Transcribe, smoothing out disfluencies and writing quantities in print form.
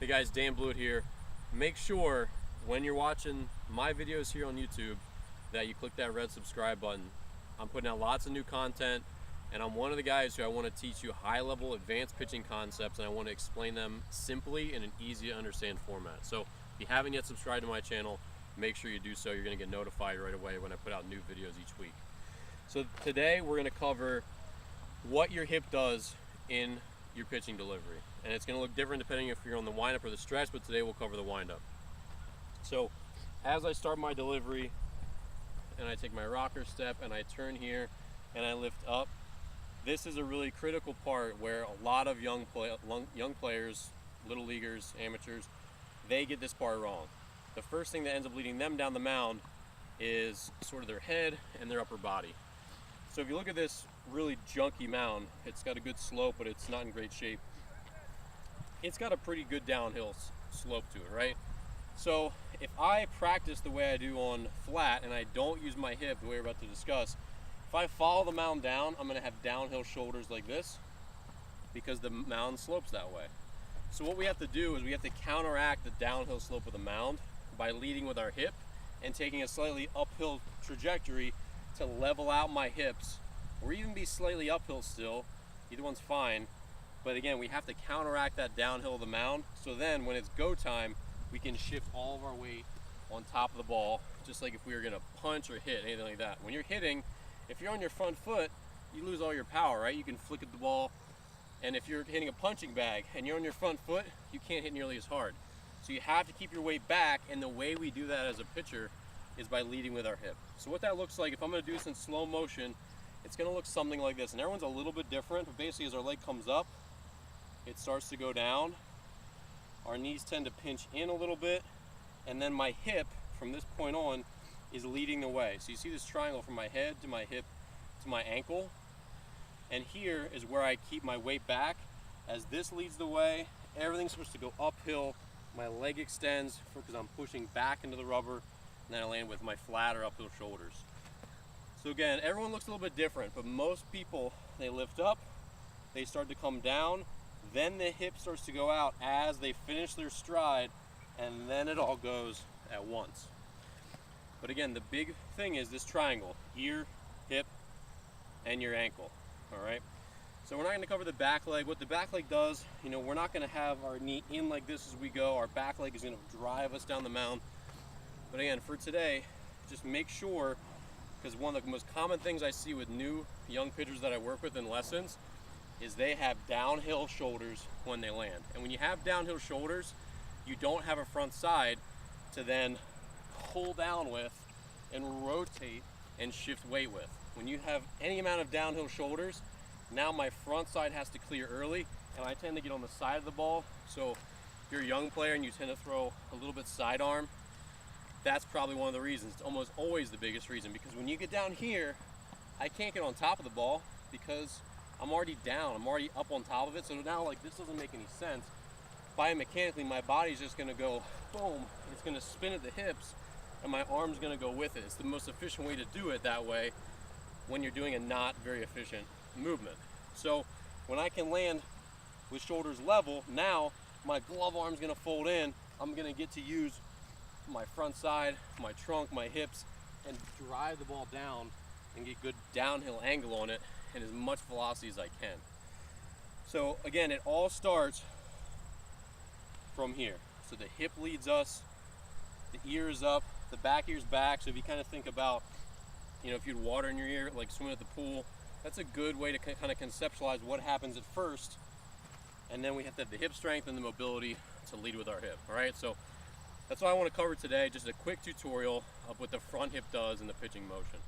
Hey guys, Dan Blewett here. Make sure when you're watching my videos here on YouTube that you click that red subscribe button. I'm putting out lots of new content, and I'm one of the guys who I want to teach you high-level advanced pitching concepts, and I want to explain them simply in an easy to understand format. So if you haven't yet subscribed to my channel, make sure you do so. You're going to get notified right away when I put out new videos each week. So today we're going to cover what your hip does in your pitching delivery, and it's going to look different depending if you're on the windup or the stretch, but today we'll cover the windup. So as I start my delivery and I take my rocker step and I turn here and I lift up, this is a really critical part where a lot of young players, little leaguers, amateurs, they get this part wrong. The first thing that ends up leading them down the mound is sort of their head and their upper body. So if you look at this really junky mound, it's got a good slope, but it's not in great shape. It's got a pretty good downhill slope to it, right? So if I practice the way I do on flat and I don't use my hip the way we're about to discuss, if I follow the mound down, I'm going to have downhill shoulders like this because the mound slopes that way. So what we have to do is we have to counteract the downhill slope of the mound by leading with our hip and taking a slightly uphill trajectory to level out my hips, or even be slightly uphill still. Either one's fine. But again, we have to counteract that downhill of the mound, so then when it's go time, we can shift all of our weight on top of the ball, just like if we were gonna punch or hit, anything like that. When you're hitting, if you're on your front foot, you lose all your power, right? You can flick at the ball, and if you're hitting a punching bag and you're on your front foot, you can't hit nearly as hard. So you have to keep your weight back, and the way we do that as a pitcher is by leading with our hip. So what that looks like, if I'm gonna do this in slow motion, it's gonna look something like this. And everyone's a little bit different, but basically as our leg comes up, it starts to go down. Our knees tend to pinch in a little bit, and then my hip, from this point on, is leading the way. So you see this triangle from my head to my hip to my ankle, and here is where I keep my weight back. As this leads the way, everything's supposed to go uphill. My leg extends because I'm pushing back into the rubber, and then I land with my flat or uphill shoulders. So again, everyone looks a little bit different, but most people, they lift up, they start to come down, then the hip starts to go out as they finish their stride, and then it all goes at once. But again, the big thing is this triangle: ear, hip, and your ankle, all right? So we're not gonna cover the back leg. What the back leg does, we're not gonna have our knee in like this as we go. Our back leg is gonna drive us down the mound. But again, for today, just make sure, because one of the most common things I see with new young pitchers that I work with in lessons is they have downhill shoulders when they land. And when you have downhill shoulders, you don't have a front side to then pull down with and rotate and shift weight with. When you have any amount of downhill shoulders, now my front side has to clear early, and I tend to get on the side of the ball. So if you're a young player and you tend to throw a little bit sidearm, that's probably one of the reasons. It's almost always the biggest reason, because when you get down here, I can't get on top of the ball because I'm already down, I'm already up on top of it. So now, like, this doesn't make any sense. Biomechanically, my body's just gonna go boom, it's gonna spin at the hips, and my arm's gonna go with it. It's the most efficient way to do it that way when you're doing a not very efficient movement. So when I can land with shoulders level, now my glove arm's gonna fold in, I'm gonna get to use my front side, my trunk, my hips, and drive the ball down and get good downhill angle on it and as much velocity as I can. So again, it all starts from here. So the hip leads us, the ear is up, the back ear's back. So if you kind of think about, if you had water in your ear, like swimming at the pool, that's a good way to kind of conceptualize what happens at first. And then we have to have the hip strength and the mobility to lead with our hip, all right? So that's what I want to cover today, just a quick tutorial of what the front hip does in the pitching motion.